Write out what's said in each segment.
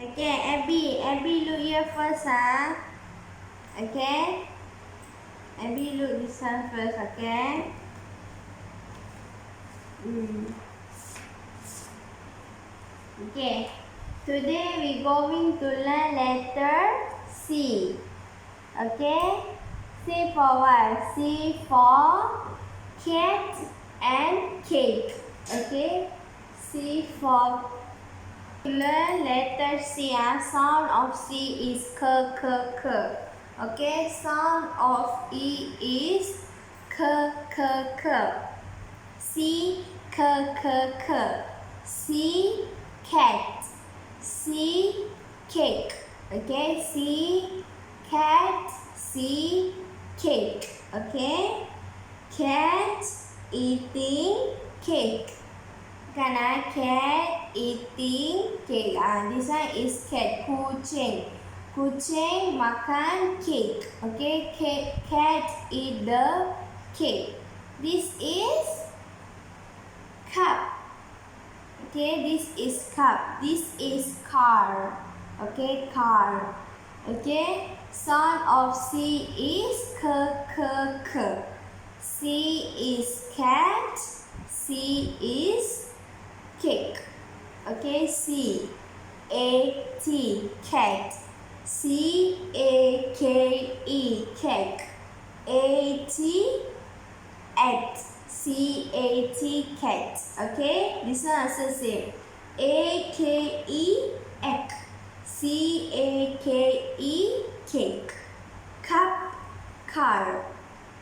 Okay, Abby look here first, huh? Okay. Abby look this one first, okay? Okay. Today we going to learn letter C. Okay. C for what? C for cat and cake. Okay. C for learn letter C. Sound of C is k k k. Okay. Sound of E is k k k. C k k k. C cat. C cake. Okay. C cat. C cake. Okay. Cat eating cake. Kan cat eating cake. This one is cat. Kucing. Kucing makan cake. Okay. Cat eat the cake. This is cup. Okay, this is cup. This is car. Okay, car. Okay, sound of C is k k k. C is cat. C is cake. Okay, C A T cat. C A K E cake. A T at. C-A-T cat. Okay, this one also same. A-K-E egg. C-A-K-E cake. Cup car.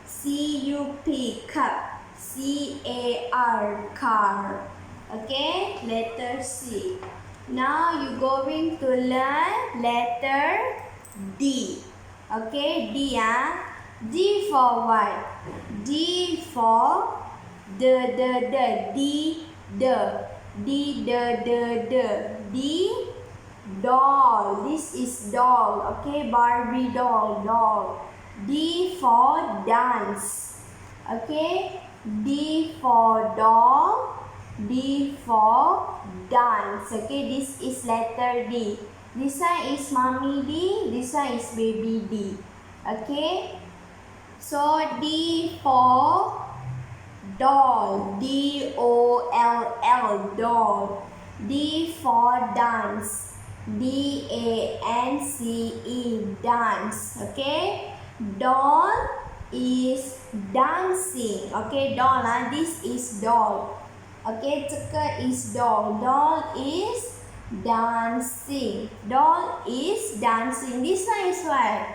C-U-P cup. C-A-R car. Okay, letter C. Now you going to learn letter D. Okay, D. D for what? D for D, doll. This is doll. Okay, Barbie doll. D for dance. Okay, D for doll. D for dance. Okay, this is letter D. This one is mommy D. This one is baby D. Okay, so D for doll. D-O-L-L doll. D for dance. D-A-N-C-E dance. Okay, doll is dancing. Okay, doll. This is doll. Okay, 这个 is doll. Doll is dancing. Doll is dancing. This one is what?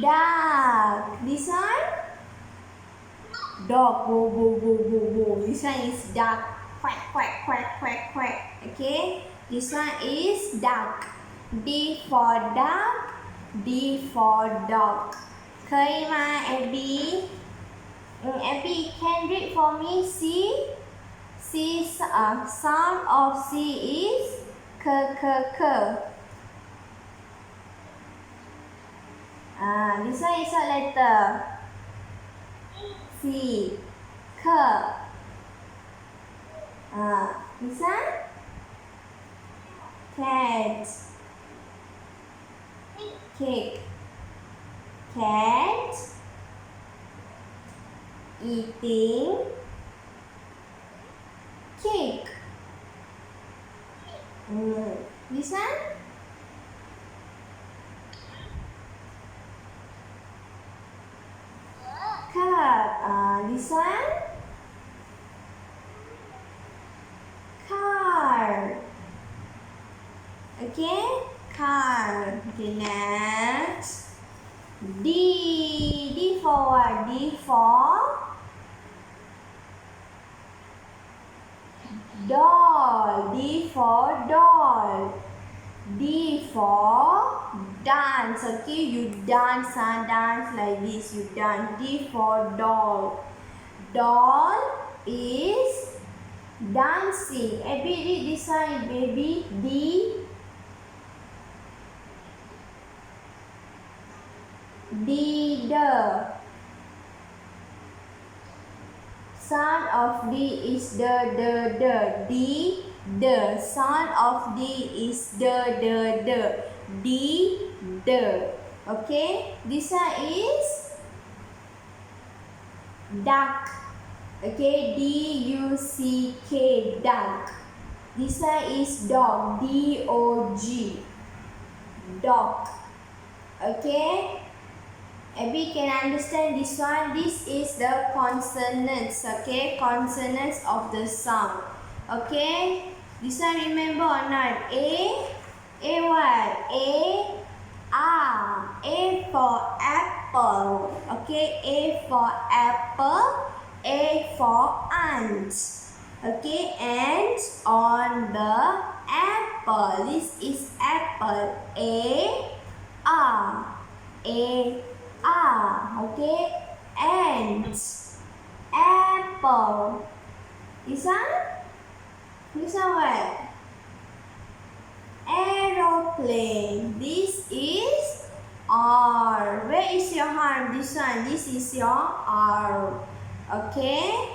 Duck. This one? Dog. Bo. This one is duck. Quack. Okay. This one is duck. D for duck. D for dog. 可以吗 Abby? Abby, can read for me C? C sound of C is k. This one is what letter? C. K. This one? Cat. Cake. Cat. Eating. Cake. This one? Cup. This one? Car. Okay, car. Okay, next. D. D for what? D for doll. D for doll. D for dance. Okay, you dance dance like this. You dance. D for doll. Doll is dancing. Abby, read this one, baby. D. The sound of D is the. D The sound of D is the. D, the. Okay, this one is duck. Okay, D-U-C-K, duck. This one is dog, D-O-G, dog. Okay, Abby can understand this one. This is the consonants. Okay, consonants of the sound. Okay, this one remember or not? A what? A for apple. Okay, A for apple. A for ant. Okay, ant on the apple. This is apple. A. Okay, ant. Apple. This one? This one what? Aeroplane. This is R. Where is your arm? This one. This is your arm. Okay.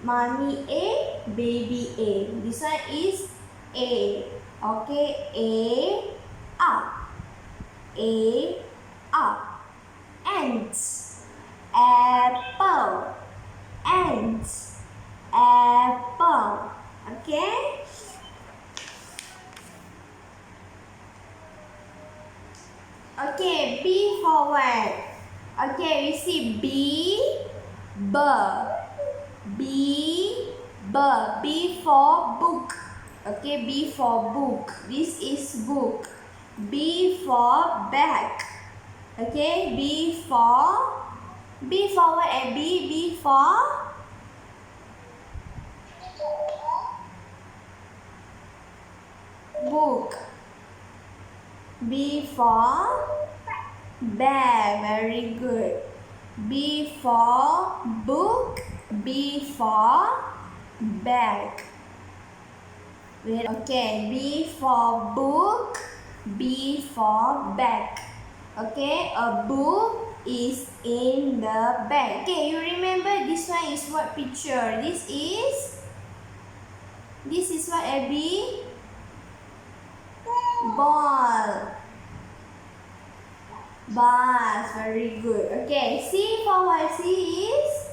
Mommy A, baby A. This one is A. Okay. Ants. Apple. Ants. Apple. Okay. Okay, B for what? Okay, we see B, B for book. Okay, B for book. This is book. B for bag. Okay, B for what? B for book. B for bear. Very good. B for book. B for bag. Okay. B for book. B for bag. Okay. A book is in the bag. Okay. You remember this one is what picture? This is what, Abby? Ball. Bus. Very good. Okay. C for what? C is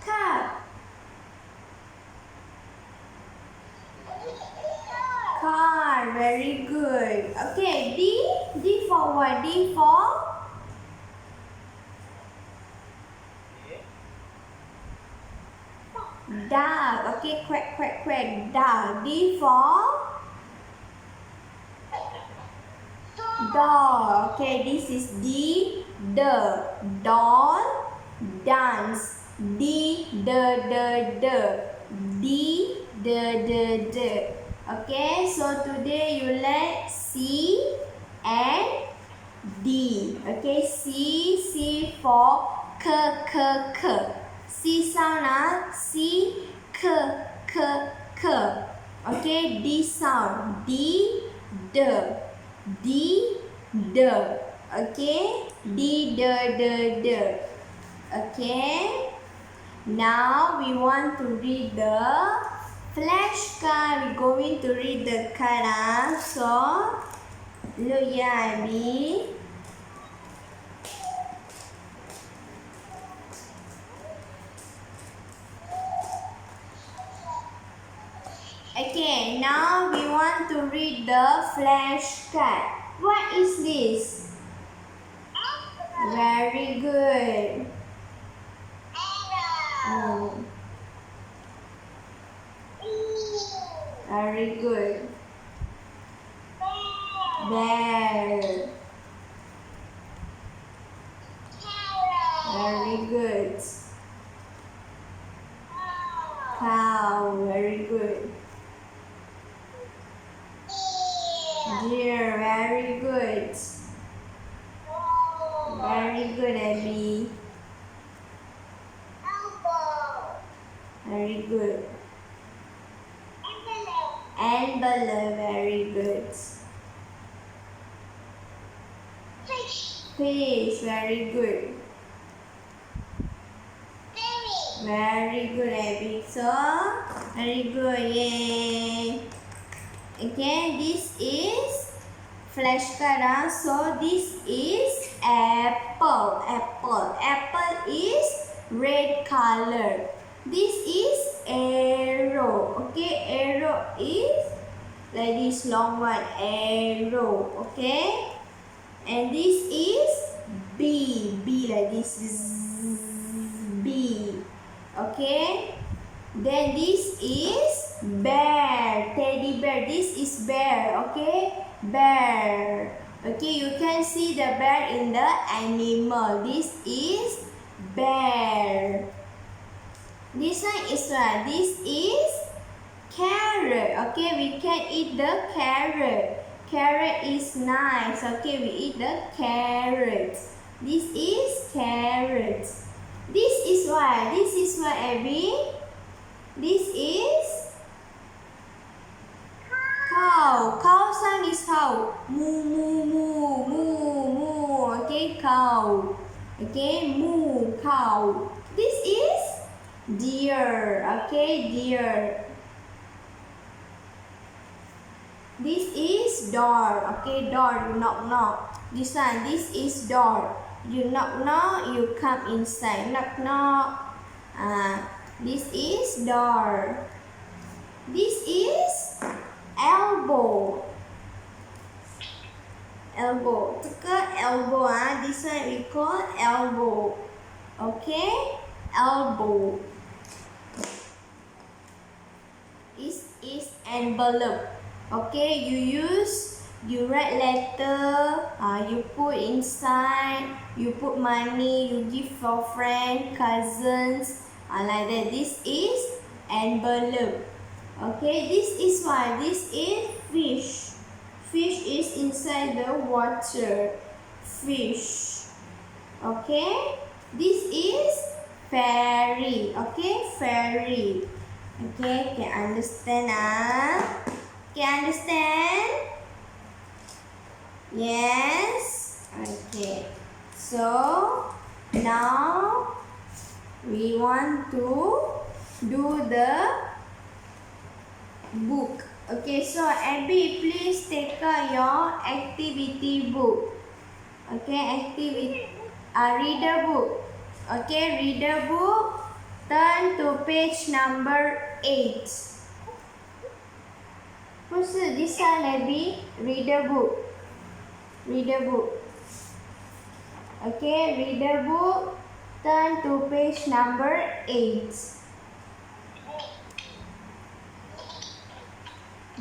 cup. Car. Very good. Okay. D for what? D for dog. Okay. Quack, quack, quack. Dog. D for doll. Okay, this is D, the. Doll, dance. D, the. D, the. Okay, so today you learn C and D. Okay, C for k. C sound, C, k. Okay, D sound, D, the. D, the. Okay, D, the. Okay, now we want to read the flashcard. We're going to read the card. So, look here, Abby. Okay, now we want to read the flashcard. What is this? Very good. Very good. Bear. Very good. Cow. Very good. Deer. Very good. Very good, Abby. Very good. Envelope. Very good. Fish. Very good. Very good, Abby. So, very good. Yay. Okay, this is flashcard. So, this is apple. Apple. Apple is red color. This is arrow. Okay, arrow is like this long one. Arrow. Okay. And this is bee. Bee like this. Bee. Okay. Then this is bear. Teddy bear. This is bear. Okay. Bear. Okay. You can see the bear in the animal. This is bear. This one is what? This is carrot. Okay. We can eat the carrot. Carrot is nice. Okay. We eat the carrot. This is carrot. This is what? This is what, Abby? This is cow. Cow sound is how? Moo, moo, moo, moo, moo. Okay, cow. Okay, moo, cow. This is deer. Okay, deer. This is door. Okay, door. You knock, knock. This one, this is door. You knock, knock. You come inside. Knock, knock. This is door. This is elbow. Elbow. Elbow. This one we call elbow. Okay? Elbow. This is envelope. Okay? You write letter. You put inside. You put money. You give for friend, cousins. Like that. This is envelope. Okay, this is what? This is fish. Fish is inside the water. Fish. Okay, this is fairy. Okay, fairy. Okay, can understand? Can understand? Yes. Okay. So now we want to do the book. Okay, so Abby, please take your activity book. Okay, reader book. Okay, reader book. Turn to page number 8. What's this one, Abby? Reader book. Reader book. Okay, reader book. Turn to page number 8.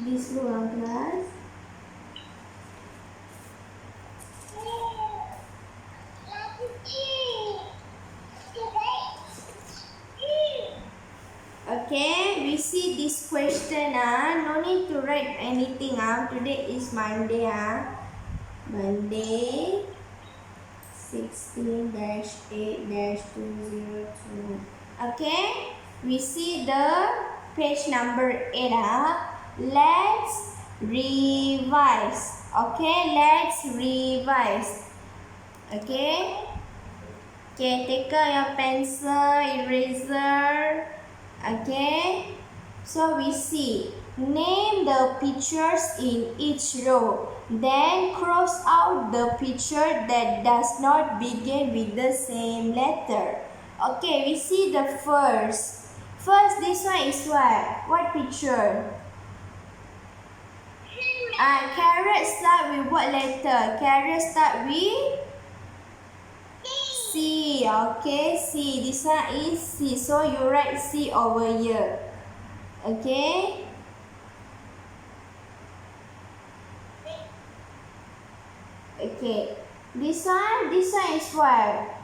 This one, class. Okay, we see this question. No need to write anything. Today is Monday. Monday 16-8-202. Okay, we see the page number 8. Let's revise. Okay, let's revise. Okay. Okay, take your pencil, eraser. Okay. So we see. Name the pictures in each row. Then cross out the picture that does not begin with the same letter. Okay, we see the first. First, this one is what? What picture? Carrot start with what letter? Carrot start with C. Okay, C. This one is C. So you write C over here. Okay. Okay. This one is what?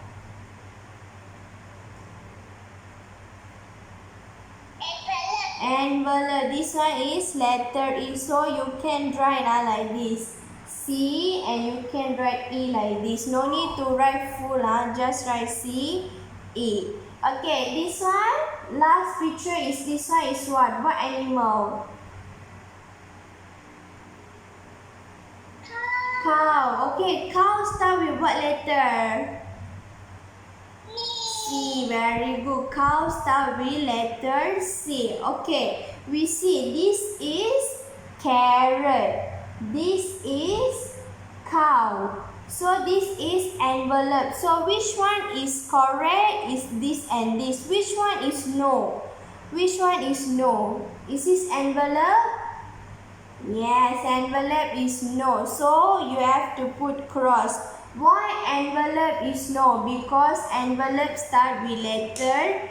Envelope. This one is letter E. So you can write like this. C and you can write E like this. No need to write full. Just write C, E. Okay, this one, last picture is this one is what? What animal? Cow. Okay, cow start with what letter? C. Very good. Cow start with letter C. Okay. We see this is carrot. This is cow. So this is envelope. So which one is correct? Is this and this? Which one is no? Which one is no? Is this envelope? Yes, envelope is no. So you have to put cross. Why envelope is no? Because envelope start with letter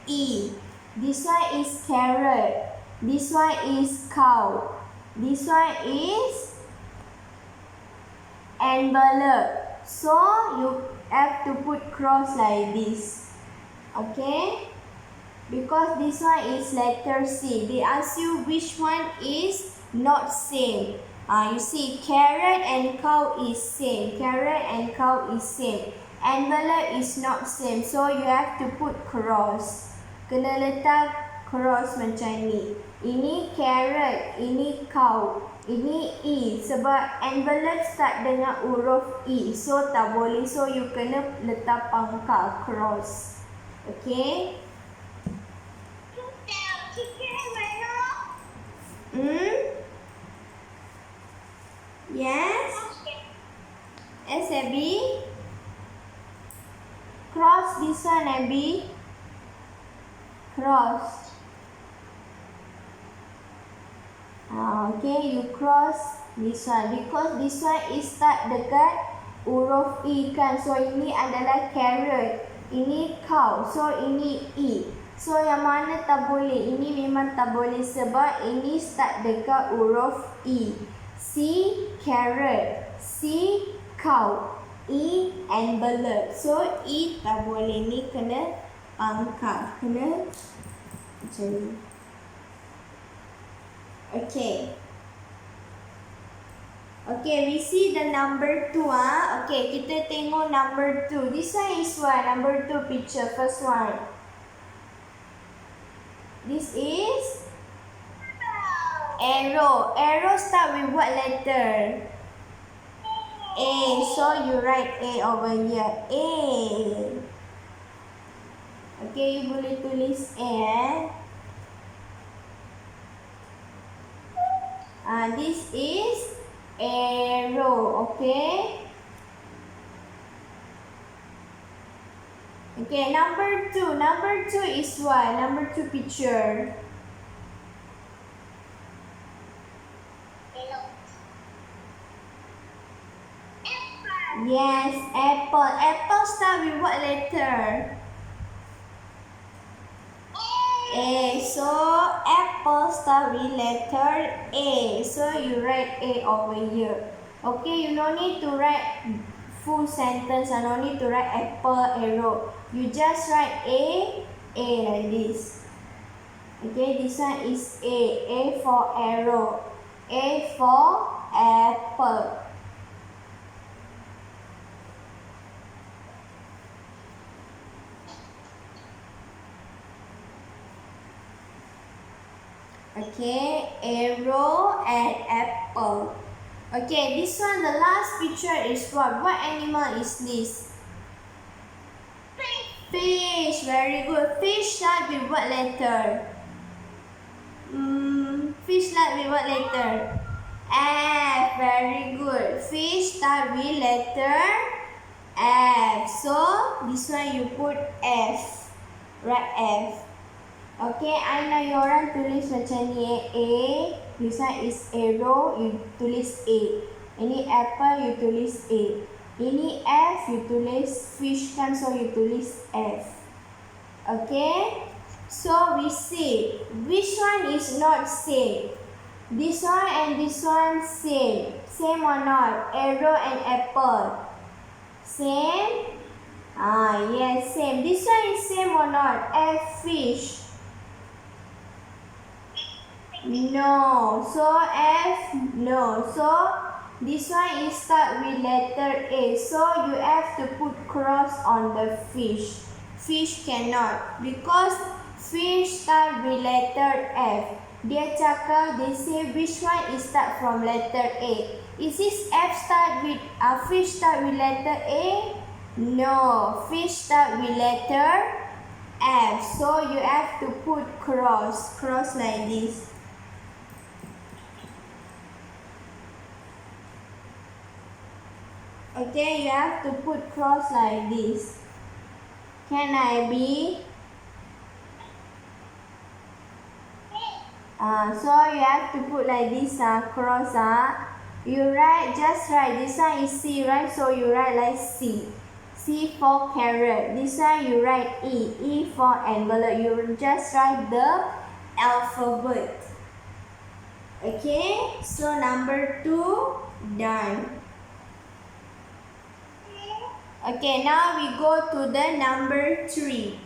E. This one is carrot. This one is cow. This one is envelope. So you have to put cross like this. Okay? Because this one is letter C. They ask you which one is not same. You see carrot and cow is same. Carrot and cow is same. Envelope is not same. So you have to put cross. Kena letak cross macam ni. Ini carrot, ini cow, ini E. Sebab envelope start dengan huruf E. So tak boleh. So you kena letak pangkal cross. Okay? Yes? Yes, Abby? Cross this one, Abby. Cross. Okay, you cross this one. Because this one is start dekat huruf E kan. So, ini adalah carrot. Ini cow. So, ini E. So, yang mana tak boleh? Ini memang tak boleh sebab ini start dekat huruf E. C, carrot. C, cow. E, envelope. So, E tak boleh. Ni kena pangkal. Kena macam ni. Okay. Okay, we see the number 2. Okay, kita tengok number 2. This one is what? Number 2 picture. First one. This is arrow. Arrow start with what letter? A. So you write A over here. A. Okay, you boleh tulis A. This is arrow. Okay. Okay, number 2. Number 2 is what? Number 2 picture. Yes, apple. Apple start with what letter? A. So, apple start with letter A. So, you write A over here. Okay, you don't need to write full sentence. I don't need to write apple, arrow. You just write A like this. Okay, this one is A. A for arrow. A for apple. Okay, arrow and apple. Okay, this one, the last picture is what? What animal is this? Fish. Very good. Fish start with what letter? Fish start with what letter? F. Very good. Fish start with letter F. So, this one you put F. Write F. Okay, I know you orang tulis macam ni A. This one is arrow, you tulis A. Ini apple, you tulis A. Ini F, you tulis fish kan, so you tulis F. Okay, so we see which one is not same. This one and this one same. Same or not? Arrow and apple. Same? Yes, same. This one is same or not? F, fish. No. So F, no. So this one is start with letter A. So you have to put cross on the fish. Fish cannot because fish start with letter F. Dia cakap, they say which one is start from letter A. Is this F start with fish start with letter A? No. Fish start with letter F. So you have to put cross. Cross like this. Okay, you have to put cross like this. Can I be? So you have to put like this cross. You write, just write. This one is C, right? So you write like C. C for carrot. This one you write E. E for envelope. You just write the alphabet. Okay, so number 2 done. Okay, now we go to the number 3.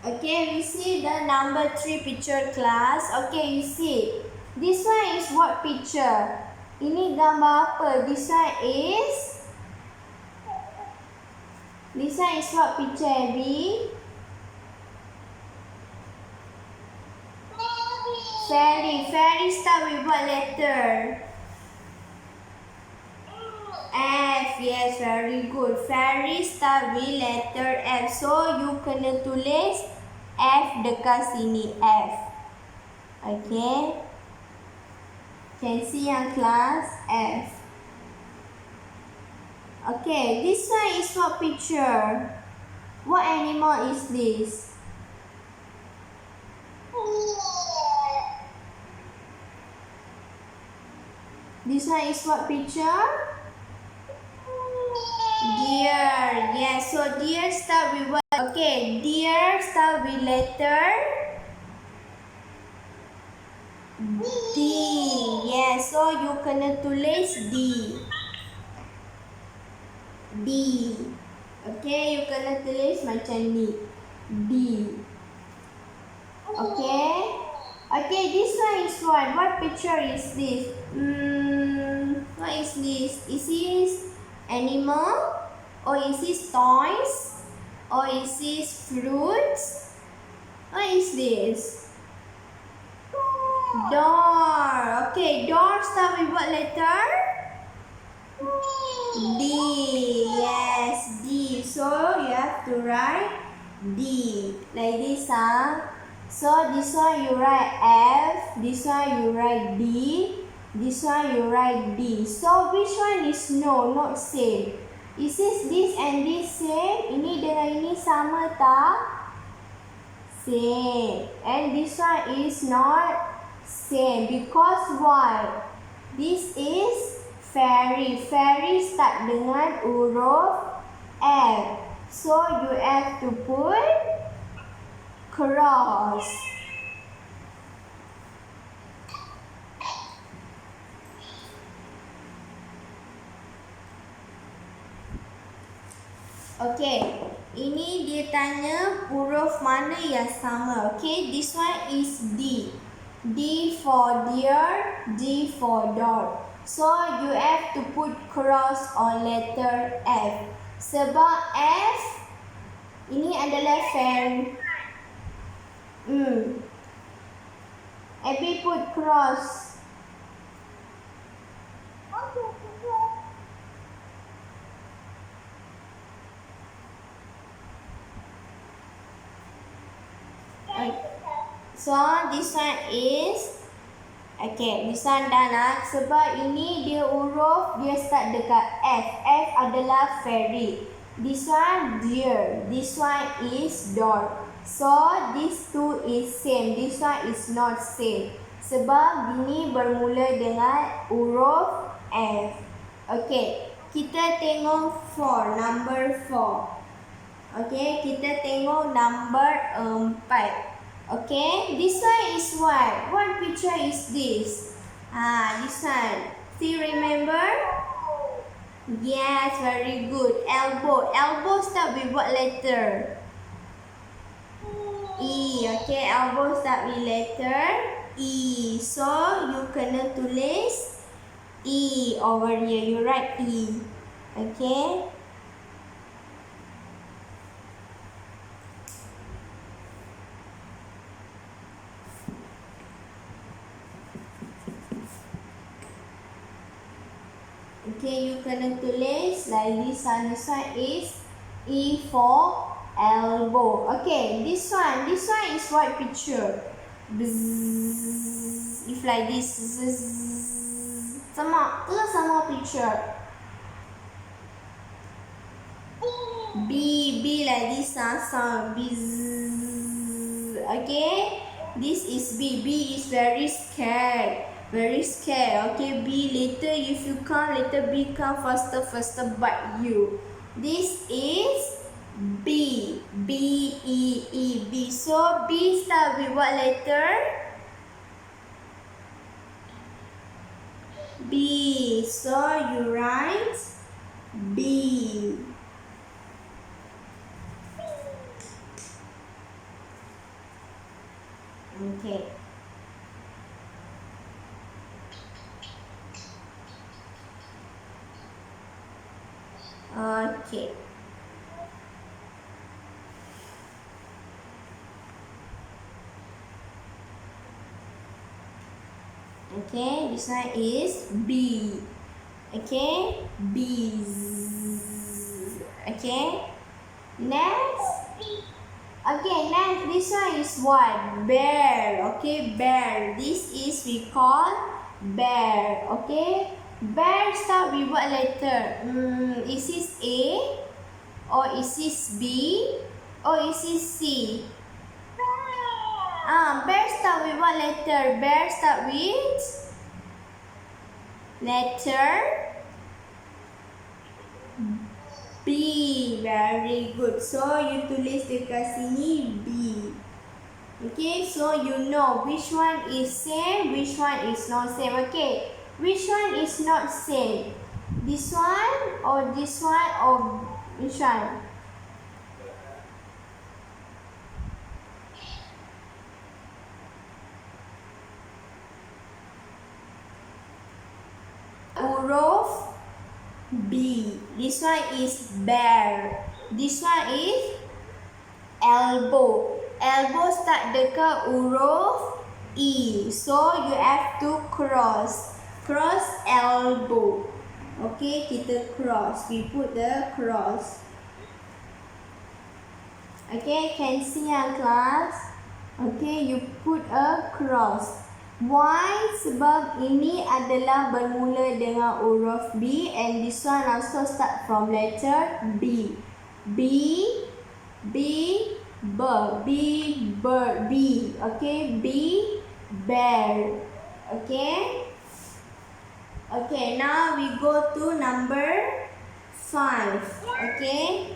Okay, we see the number 3 picture, class. Okay, you see. This one is what picture? Ini gambar apa? This one is what picture, Abby? Fairy. Fairy start with what letter? F. Yes, very good. Fairy start with letter F. So you kena tulis F dekat sini. F. Okay. Can see yang class? F. Okay, this one is what picture? What animal is this? This one is what picture? Deer. Yes, so deer start with what? Okay, deer start with letter D. Yes, so you kena tulis D. D. Okay, you kena tulis macam ni. D. Okay. Okay, this one is what? What picture is this? What is this? Is this animal? Or is this toys? Or is this fruits? What is this? Door. Okay, door start with what letter? D. Yes, D. So you have to write D. Like this, So this one you write F. This one you write D. This one you write D. So which one is no, not same? Is this and this same? Ini dengan ini sama tak? Same. And this one is not same. Because why? This is fairy. Fairy start dengan huruf F. So you have to put cross. Okay, ini dia tanya huruf mana yang sama. Okay, this one is D. D for deer, D for door. So you have to put cross on letter F. Sebab F ini adalah fairy. Abby put cross. So this one is this one dah sebab ini dia huruf dia start dekat F. F adalah fairy. This one deer. This one is door. So these two is same. This one is not same. Sebab ini bermula dengan huruf F. Okay, kita tengok number 4. Okay, kita tengok number 4. Okay, this one is what? What picture is this? This one. Still remember? Yes, very good. Elbow. Elbow start with what letter? E. Okay, elbow start with letter E. So, you kena tulis E over here. You write E. Okay. Okay, you kena tulis like this one. This one is E for elbow. Okay, this one is what picture? Bzzz. If like this, zzz. Sama picture. B like this sound. Bzzz. Okay, this is B. B is very scared. Okay, B later if you come, later B come faster bite you. This is B. B. So B start with what letter? B. So you write B. Okay. Okay. Okay, this one is B. Okay, bees. Okay, next. Okay, next this one is what? Bear. Okay, bear. This is we call bear. Okay, bear start with what letter? Is this A or is this B or is this C? Bear start with what letter? Bear start with letter B. Very good. So you tulis dekat sini B. Okay, so you know which one is same, which one is not same. Okay, which one is not same? This one or this one or which one? Huruf B. This one is bear. This one is elbow. Elbow start dekat huruf E. So you have to cross. Cross elbow. Okay, kita cross. We put the cross. Okay, can see class? Okay, you put a cross. Why? Sebab ini adalah bermula dengan huruf B and this one also start from letter B. B, bird, B. Okay, B, bear. Okay. Okay, now we go to number 5. Okay.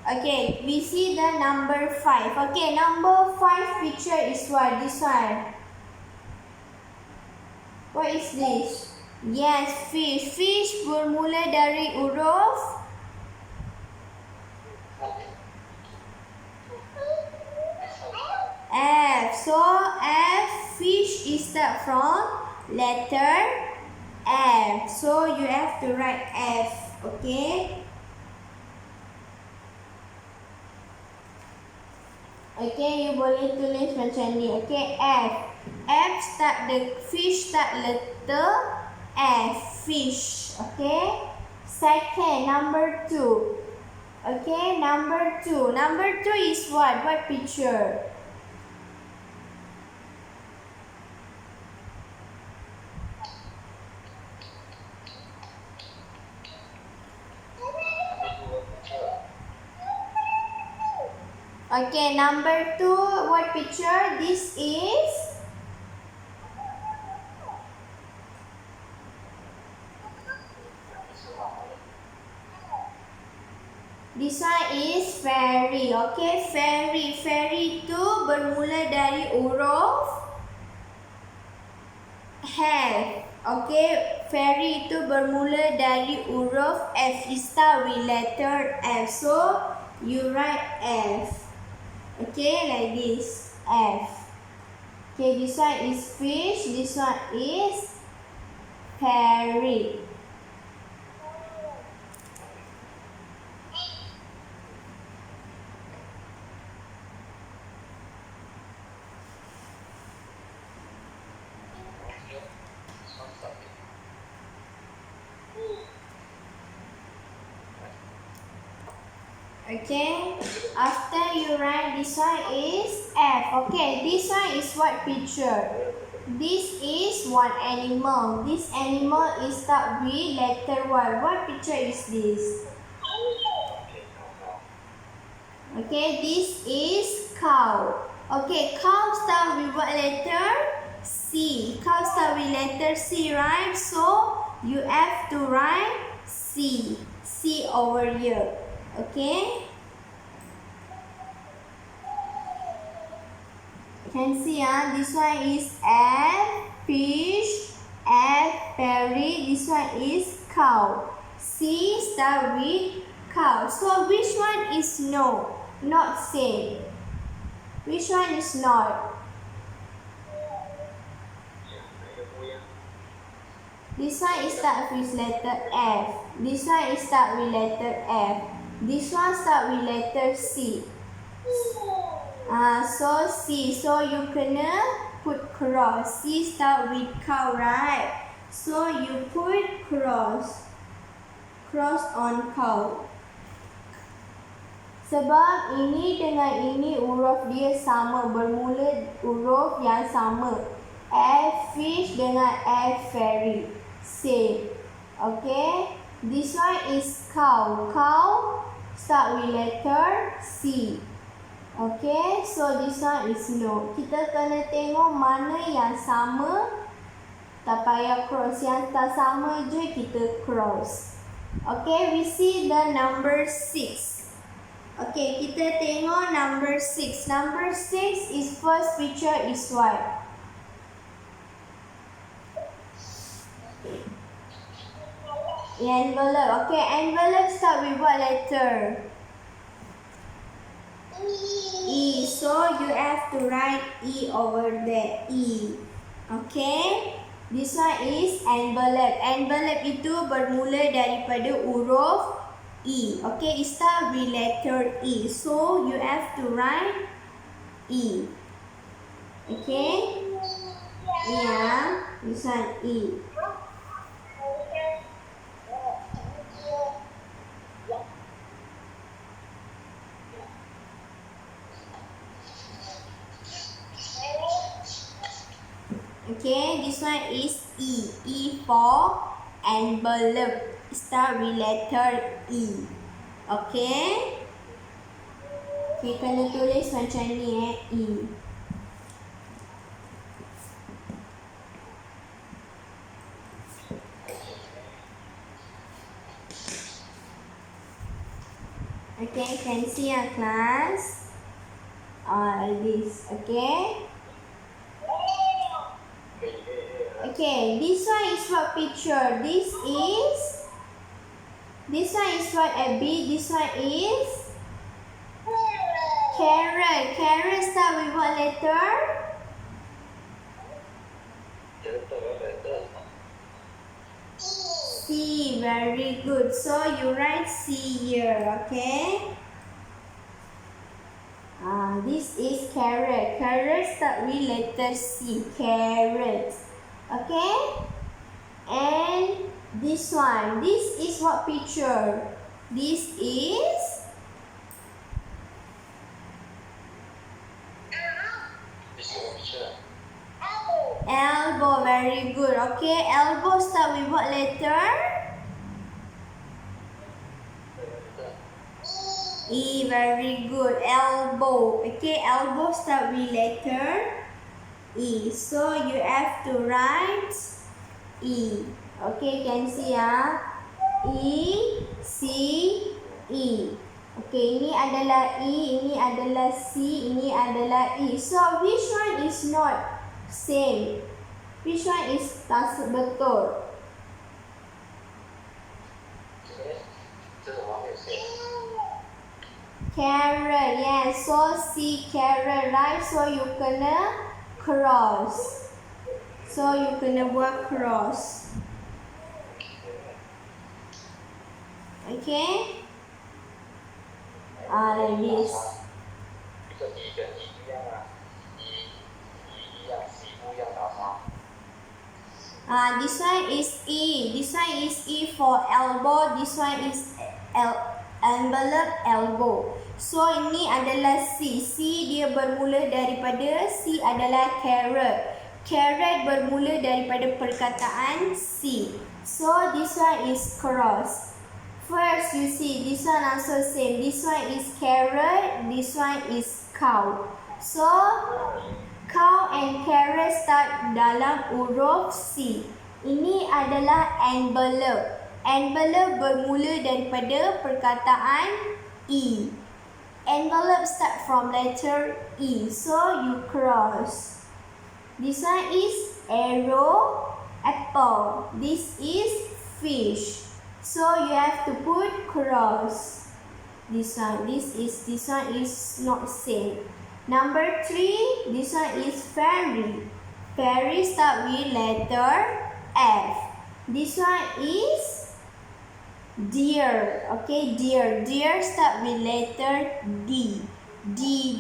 Okay, we see the number 5. Okay, number 5 picture is what? This one. What is this? Yes, fish. Fish bermula dari huruf F. So F, fish is start from letter F. So you have to write F. Okay. Okay, you boleh tulis macam ni. Okay, F. F start the fish start letter F. Fish. Okay. Second, number 2. Okay, number 2. Number 2 is what? What picture? Okay, number 2, what picture? This is this one is fairy. Okay, fairy. Fairy tu bermula dari huruf F. Okay, fairy itu bermula dari huruf F. It start with letter F. So you write F. Okay, like this. F. Okay, this one is fish. This one is fairy. Okay, after you write this one is F. Okay, this one is what picture? This is one animal. This animal is start with letter Y. What picture is this? Okay, this is cow. Okay, cow start with what letter? C. Cow start with letter C, right? So you have to write C. C over here. Okay. You can see this one is F, fish, F, berry. This one is cow. C start with cow. So which one is no? Not same. Which one is not? This one is start with letter F. This one is start with letter F. This one start with letter C. So C. So you kena put cross. C start with cow, right? So you put cross. Cross on cow. Sebab ini dengan ini huruf dia sama, bermula huruf yang sama. F fish dengan F fairy. Same. Okay. This one is cow. Cow start with letter C. Okay. So this one is no. Kita kena tengok mana yang sama. Tak payah cross. Yang tak sama je kita cross. Okay. We see the number 6. Okay, kita tengok number 6. Number 6 is first picture is what? Envelope. Okay, envelope start with what letter? E. So you have to write E over there. E. Okay. This one is envelope. Envelope itu bermula daripada huruf E. Okay, it start with letter E. So you have to write E. Okay. Yeah, this one E. Okay, this one is E. E for envelope. Start with letter E. Okay. Okay, kena tulis macam ni E. Okay, you can see class. This. Okay. Okay, this one is what picture? This one is what a B. This one is carrot. Carrot start with what letter? C. Very good. So you write C here. Okay. This is carrot. Carrot start with letter C. Carrot. Okay. And this one. This is what picture? This is elbow. Very good. Okay. Elbow start with what letter? E. Very good. Elbow. Okay. Elbow start with letter E. So you have to write E. Okay, can see E, C, E. Okay, ini adalah E, ini adalah C, ini adalah E. So which one is not same? Which one is tak betul? Carrot, yes. So C carrot, right? So you kena cross. So you kena buat cross. Okay. Like this. This one is E. This one is E for elbow. This one is envelope, elbow. So ini adalah C. C dia bermula daripada C adalah carrot. Carrot bermula daripada perkataan C. So this one is cross. First you see this one also same. This one is carrot, this one is cow. So cow and carrot start dalam huruf C. Ini adalah envelope. Envelope bermula daripada perkataan E. Envelope start from letter E. So you cross. This one is arrow, apple. This is fish. So you have to put cross. This one is not same. Number 3, this one is fairy. Fairy start with letter F. This one is deer. Okay, deer. Deer start with letter D. D,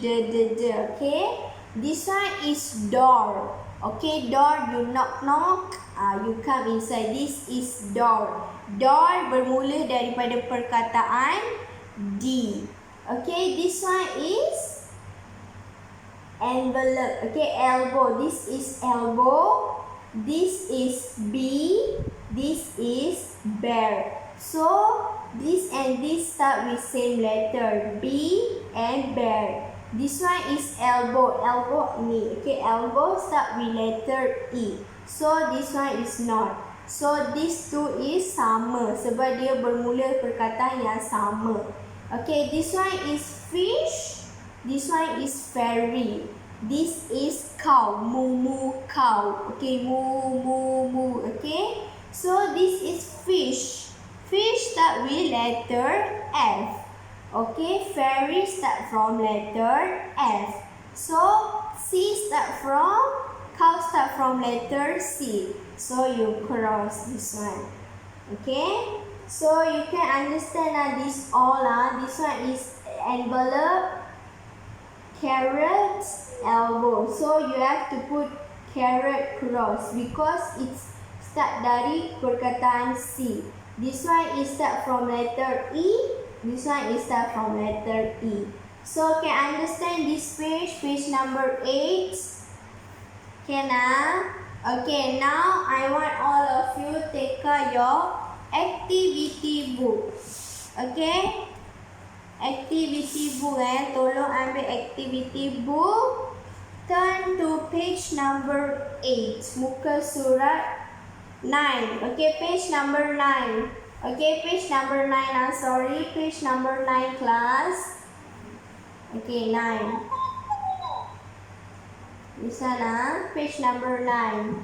okay. This one is door. Okay, door, you knock, you come inside. This is door. Door bermula daripada perkataan D. Okay, this one is envelope. Okay, elbow. This is elbow. This is B. This is bear. So, this and this start with same letter. B and bear. This one is elbow. Elbow ni. Okay, elbow start with letter E. So, this one is not. So, these two is sama. Sebab dia bermula perkataan yang sama. Okay, this one is fish. This one is fairy. This is cow. Moo moo cow. Okay, moo moo moo. Okay. So, this is fish. Fish start with letter F. Okay, fairy start from letter F. So, cow start from letter C. So, you cross this one. Okay. So, you can understand this all. This one is envelope, carrot, elbow. So, you have to put carrot cross because it's start dari perkataan C. This one is start from letter E. This one is start from letter E. So, can understand this page number 8. Okay, okay, now I want all of you take your activity book. Okay? Activity book tolong ambil activity book. Turn to page number 8. Muka surat 9. Okay, page number 9. Okay, page number 9. I'm sorry, page number 9 class. Okay, 9. Di sana, page number 9.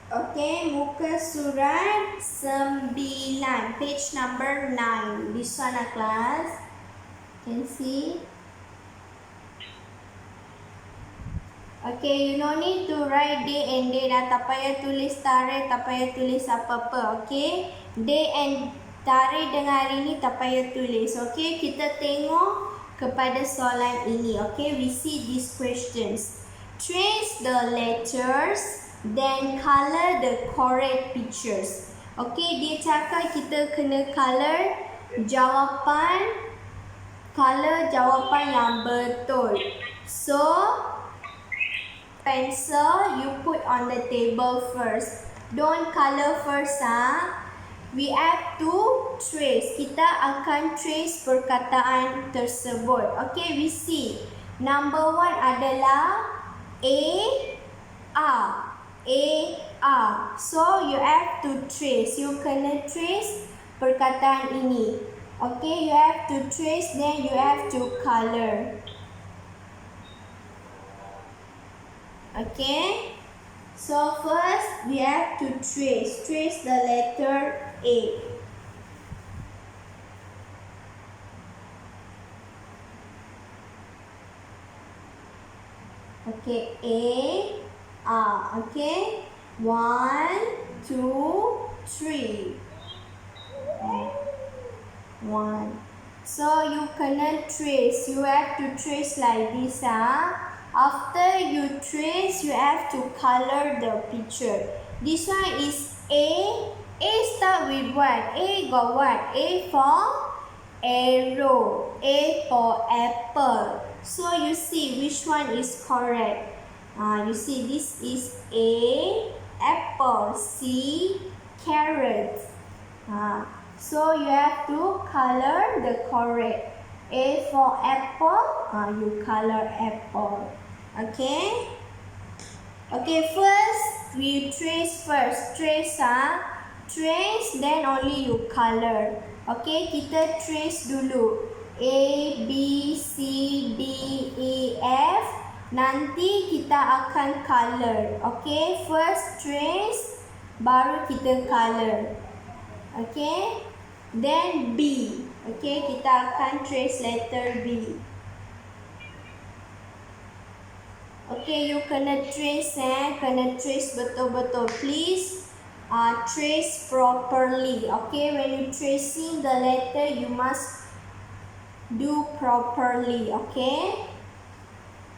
Okay, muka surat 9. Page number 9. Di sana class. Can see. Okay, you no need to write day and date. Tak payah tulis tarikh, tak payah tulis apa-apa. Okay, day and tarikh dengan hari ni tak payah tulis. Okay, kita tengok kepada soalan ini. Okay, we see these questions. Trace the letters, then color the correct pictures. Okay, dia cakap kita kena color jawapan yang betul. So, pencil you put on the table first. Don't color first. We have to trace. Kita akan trace perkataan tersebut. Okay, we see. Number 1 adalah A. So, you have to trace. You kena trace perkataan ini. Okay, you have to trace, then you have to color. Okay, so first we have to trace the letter A. Okay, okay, 1, 2, 3. 1. So you cannot trace. You have to trace like this. After you trace, you have to color the picture. This one is A. A start with what? A got what? A for arrow. A for apple. So you see which one is correct. You see this is A, apple. C, carrot. So you have to color the correct. A for apple, you color apple. Okay? Okay, first we trace first. Trace, trace, then only you color. Okay, kita trace dulu. A, B, C, D, E, F. Nanti kita akan color. Okay, first trace, baru kita color. Okay, then B. Okay, kita akan trace letter B. Okay, you kena trace kena trace betul-betul. Please trace properly. Okay, when you tracing the letter, you must do properly. Okay,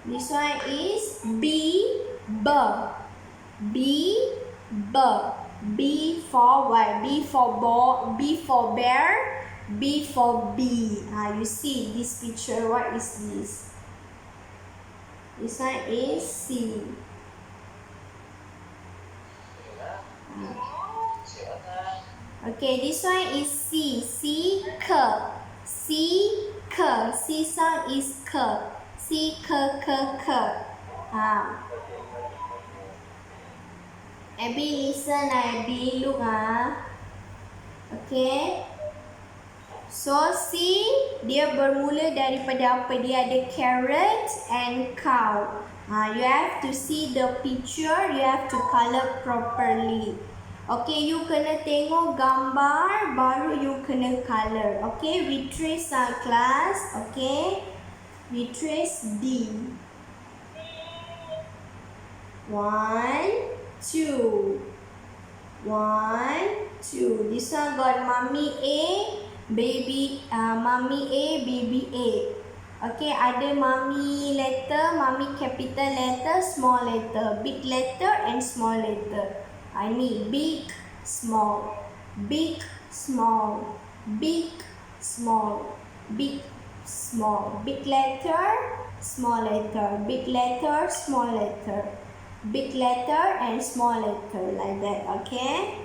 this one is B, B, B, B. B for what? B for ball, B for bear, B for bee. You see this picture, what is this? This one is C. Okay, this one is C. C, K. C, K. C sound is K. C, K, K, K. Abby, listen. Abby, look. Okay. So, C, dia bermula daripada apa? Dia ada carrot and cow. You have to see the picture. You have to color properly. Okay, you kena tengok gambar, baru you kena color. Okay, we trace class. Okay, we trace D. 1, 2. 1, 2. This one got mommy A, baby, mommy A, baby A. Okay, ada mommy letter, mommy capital letter, small letter, big letter and small letter. I mean big, small, big, small, big, small, big, small, big letter, small letter, big letter, small letter. Big letter and small letter, like that. Okay,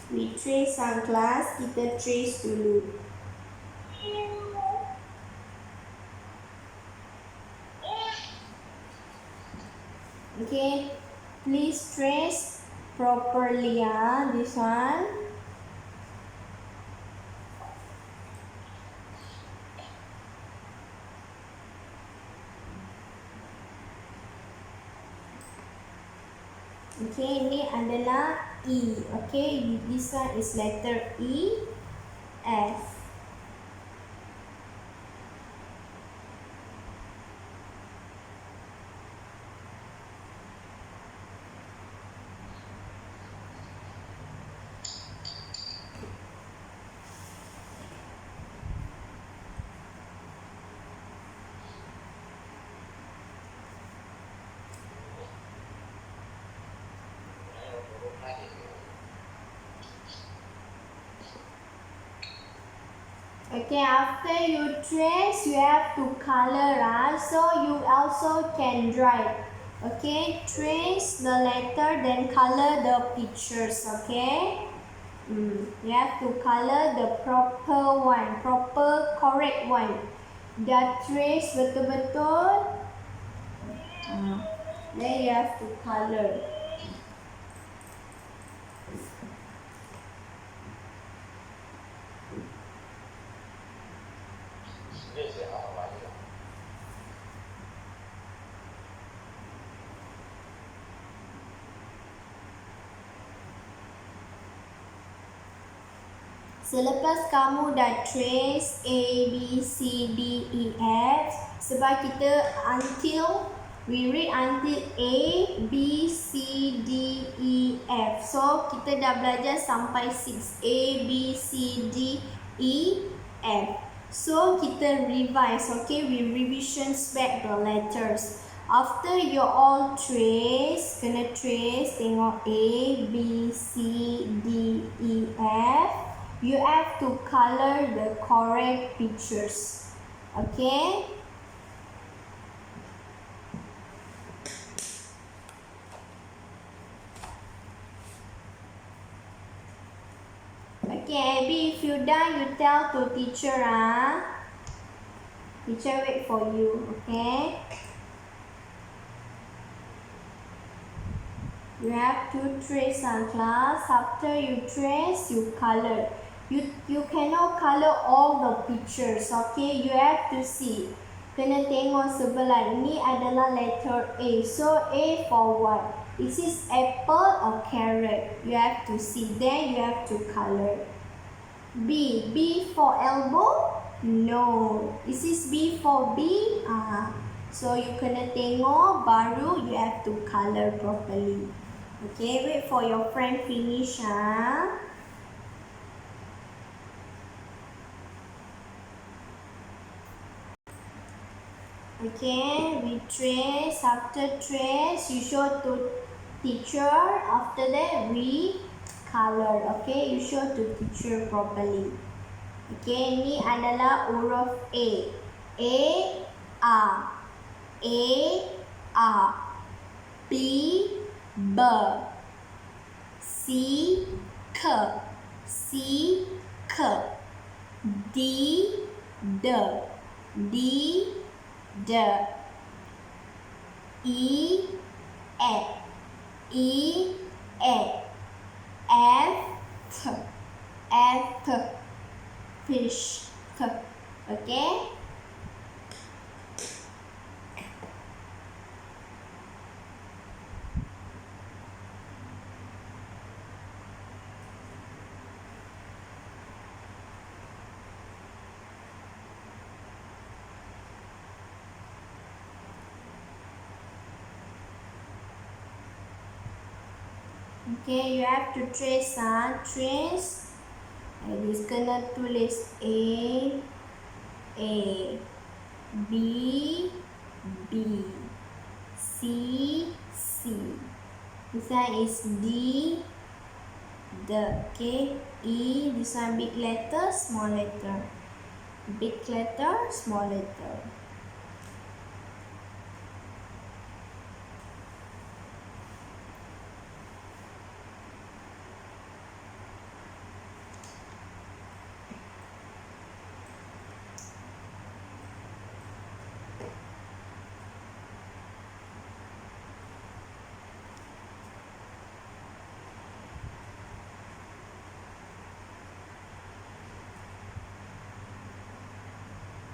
we trace class. Kita trace dulu. Okay, please trace properly. This one. Okay, ini adalah E. Okay, this one is letter E, F. Okay, after you trace, you have to color. So you also can write. Okay, trace the letter, then color the pictures. Okay, you have to color the proper one, proper correct one. Dah trace betul-betul. Then you have to color. Selepas kamu dah trace A, B, C, D, E, F, sebab kita we read until A, B, C, D, E, F. So, kita dah belajar sampai 6. A, B, C, D, E, F. So kita revise, okay? We revisions back the letters. After you all trace, kena trace, tengok A, B, C, D, E, F. You have to color the correct pictures, okay? Okay, Abby, if you done, you tell to teacher, Teacher wait for you, okay? You have to trace on class. After you trace, you color. You cannot color all the pictures, okay? You have to see. Kena tengok sebelah. Ini adalah letter A. So A for what? Is this apple or carrot? You have to see. Then you have to color. B. B for elbow? No. Is this B for B? So you kena tengok baru you have to color properly. Okay, wait for your friend finish. Okay, we trace. After trace, you show to teacher. After that, we color. Okay, you show to teacher properly. Okay, ini adalah huruf A. A, A. A, A. B, B. C, K. C, K. D, D. D, D. E, E. E, E. F, T. F, T. Fish. T. Okay? Okay, you have to trace, trace. This kena tulis A, B, B, C, C. This one is D, D. Okay, E. This one big letter, small letter. Big letter, small letter.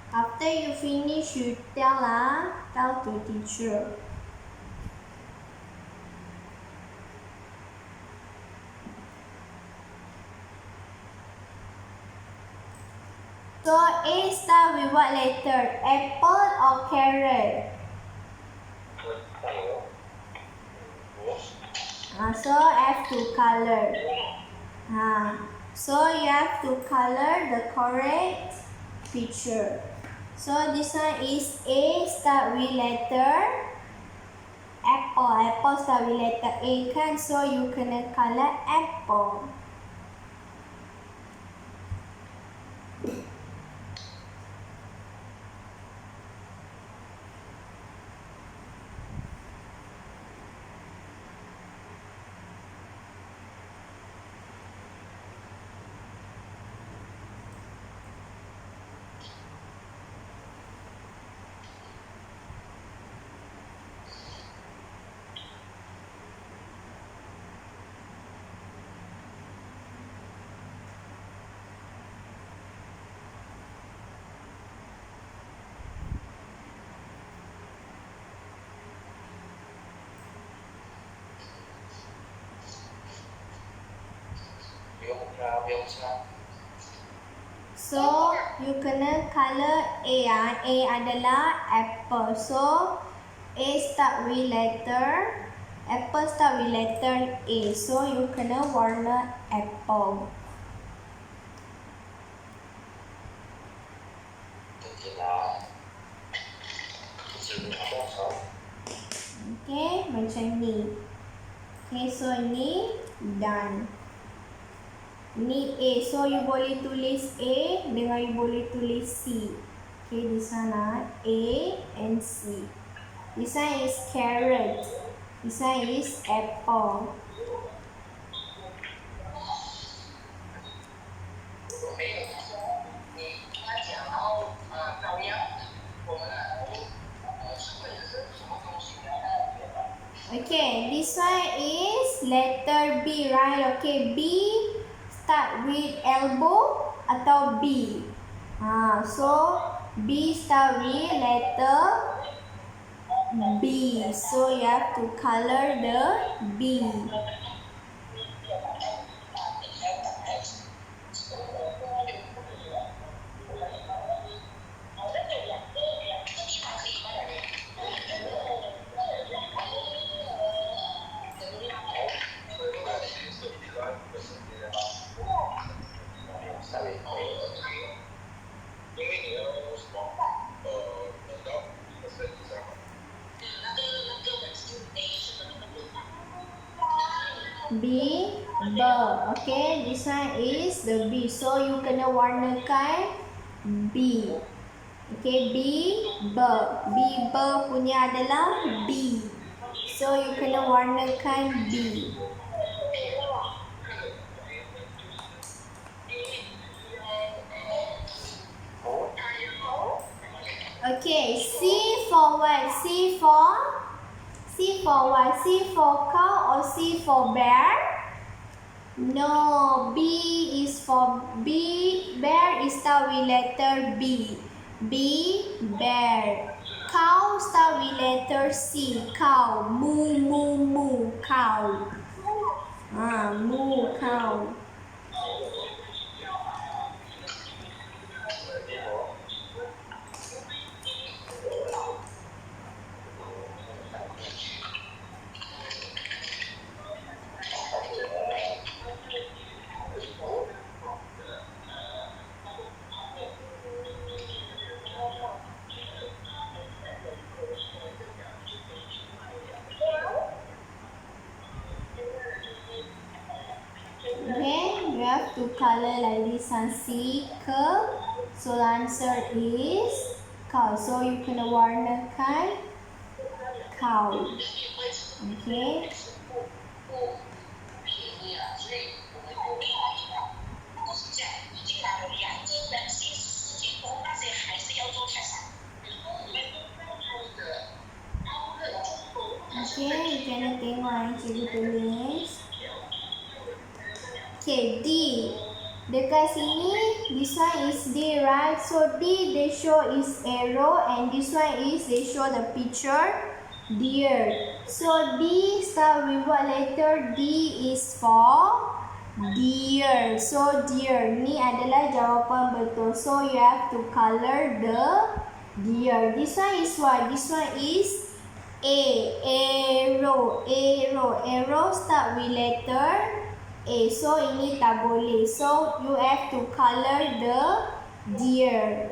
After you finish, you tell to teacher. So A start with what letter? Apple or carrot? So I have to color. So you have to color the correct picture. So this one is A start with letter apple. Apple start with letter A kan? So you kena color apple. So you kena color A. A adalah apple. So A start with letter. Apple start with letter A. So you kena warna apple. Okay, so ini done. Ni A. So you boleh tulis A dengan you boleh tulis C. Okay, di sana A and C. This one is carrot. This one is apple. Okay, this one is letter B, right? Okay, B start with elbow atau B. So B start with letter B. So you have to color the B. B, B. Okay, this one is the B. So you kena warnakan B. Okay, B, B. B, B punya adalah B. So you kena warnakan B. Okay, C for what? C for what? C for cow or C for bear? No, B is for B. Bear is start with letter B. B, bear. Cow start with letter C. Cow. Moo, moo, moo. Cow. Moo, cow. Okay, you have to color like this and C curve. So the answer is cow. So you can warnakan cow. Okay. Okay, you can tengok yang cikgu tulis. Okay, D. Dekat sini, this one is D, right? So D, they show is arrow, and this one is they show the picture deer. So D start with what letter? D is for deer. So deer ni adalah jawapan betul. So you have to color the deer. This one is what? This one is A. Arrow. Arrow. Arrow start with letter A. So ini tak boleh. So you have to color the deer.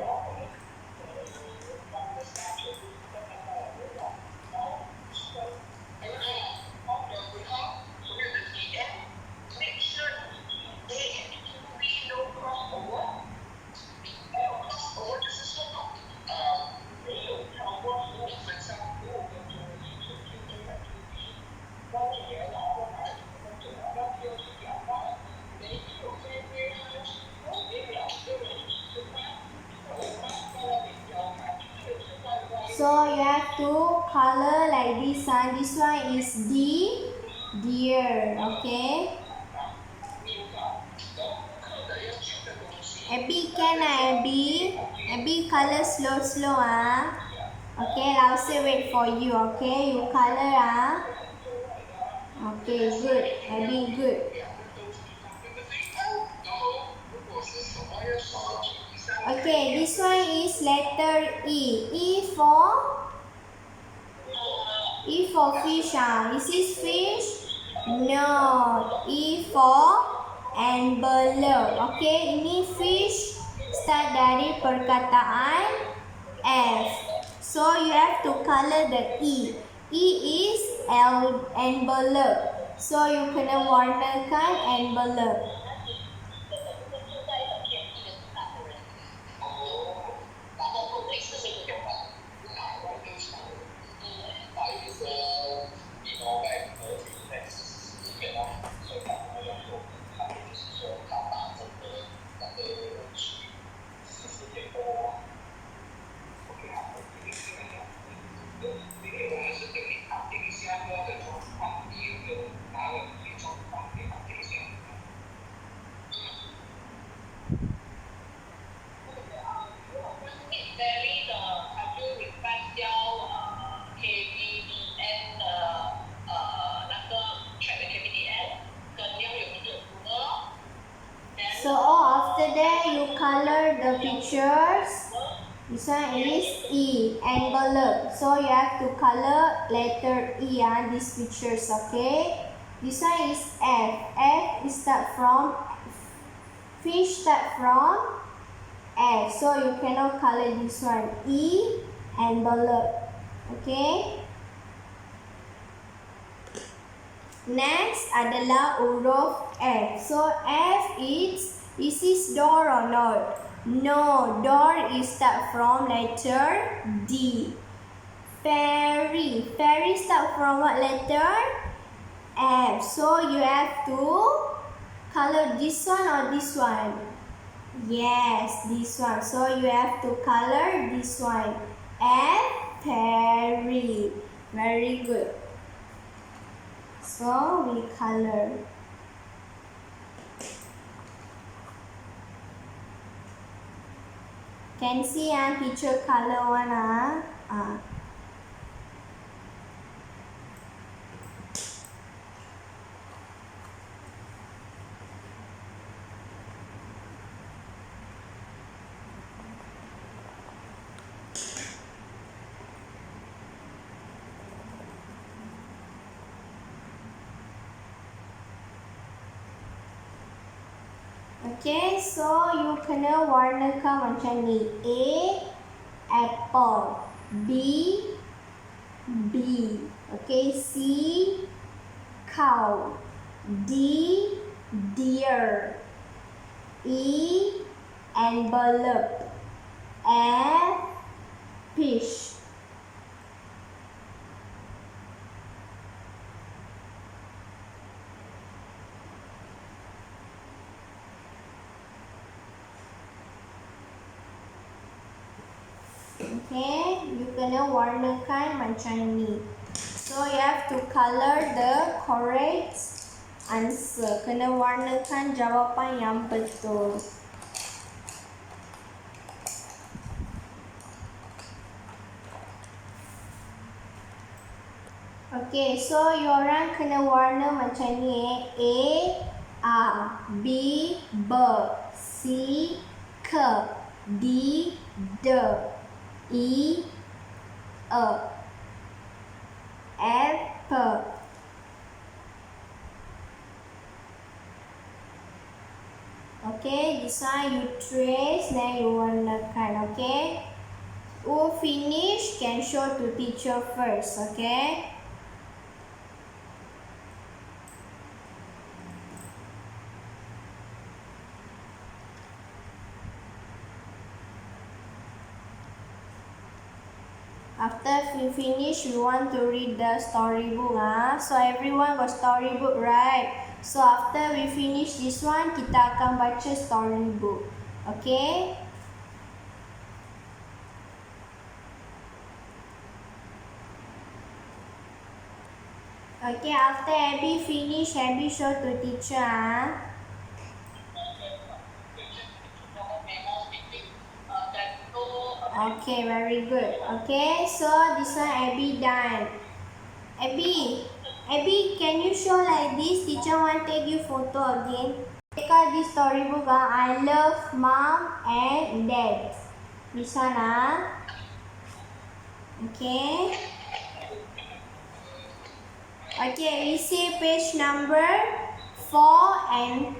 So you have to color like this one. This one is D, deer. Okay. Abby can Abby? Abby color slow Okay, I'll say wait for you. Okay, you color Okay, good. Abby, good. Okay, this one is letter E. E for fish. Is this fish? No. E for envelope. Okay, ini fish start dari perkataan F. So you have to color the E. E is envelope. So you kena warnakan envelope. So after that you color the pictures. This one is E, envelope. So you have to color letter E on these pictures, okay? This one is F. F is start from, fish start from F. So you cannot color this one. E, envelope, okay? Next adalah huruf F. So F is this door or not? No, door is start from letter D. Fairy. Fairy start from what letter? F. So you have to color this one or this one? Yes, this one. So you have to color this one. F, fairy. Very good. So we color. Can see teacher color one Okay, so you kena warnakan macam ni. A, apple. B, bee. Okay, C, cow. D, deer. E, envelope. F, fish. Okay, you kena warnakan macam ni. So you have to color the correct answer. Kena warnakan jawapan yang betul. Okay, so you orang kena warna macam ni. A, B, B. C, K. D, D. E, F. Okay, this one you trace, then you warnakan, okay? Who finish can show to teacher first, okay? After we finish, we want to read the storybook. So everyone got storybook, right? So after we finish this one, kita akan baca storybook. Okay? Okay, after Abby finish, Abby show to teacher. Okay, very good. Okay, so this one Abby done. Abby, can you show like this? Teacher want take you photo again. Take out this storybook. I love mom and dad. This one. Okay. Okay, we see page number 4 and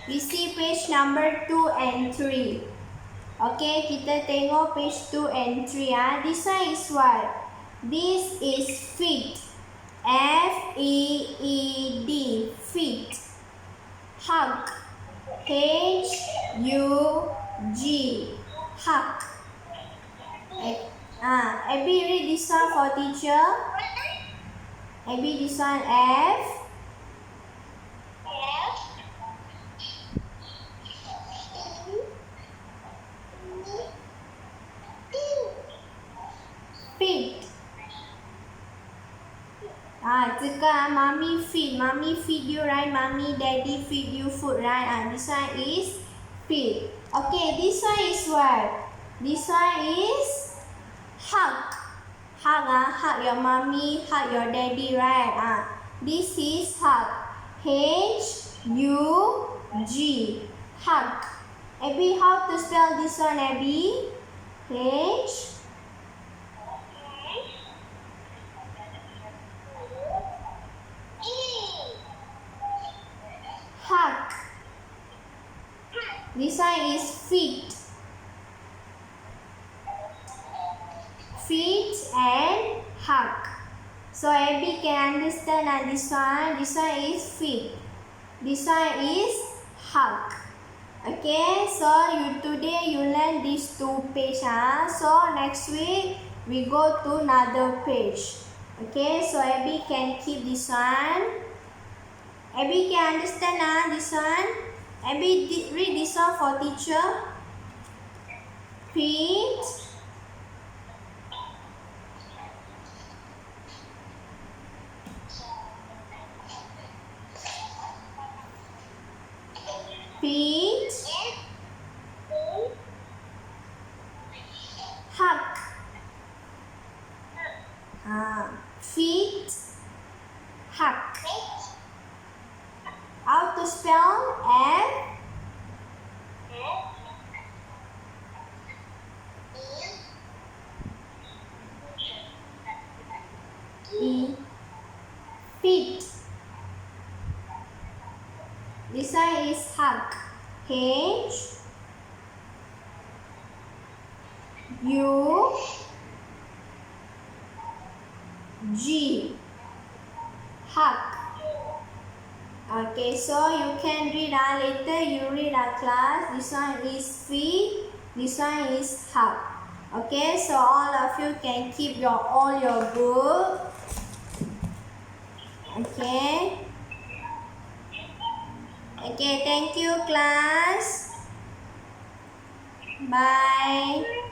we see page number 2 and 3. Okay, kita tengok page 2 and 3. This one is what? This is feet. F-E-E-D, feet. Hug, H-U-G, hug. Abby, read this one for teacher. Abby, this one F. Feet. Mommy feed. Mommy feed you, right? Mommy, daddy feed you food, right? This one is feed. Okay, this one is what? This one is hug. Hug your mommy, hug your daddy, right? This is hug. H-U-G. Hug. Abby, how to spell this one, Abby? H. Hug. This one is feet. Feet and hug. So Abby can understand this one. This one is feet. This one is hug. Okay, so today you learn these two pages. So next week we go to another page. Okay, so Abby can keep this one. Abby can understand this one. Abby, read this one for teacher. Feet. Feet. Hug. Feet. Hug. How to spell? F. E. Feet. This one is hug. H. U. G. Hug. Okay, so you can read later. You read class. This one is feet. This one is hug. Okay, so all of you can keep all your book. Okay. Okay, thank you class. Bye.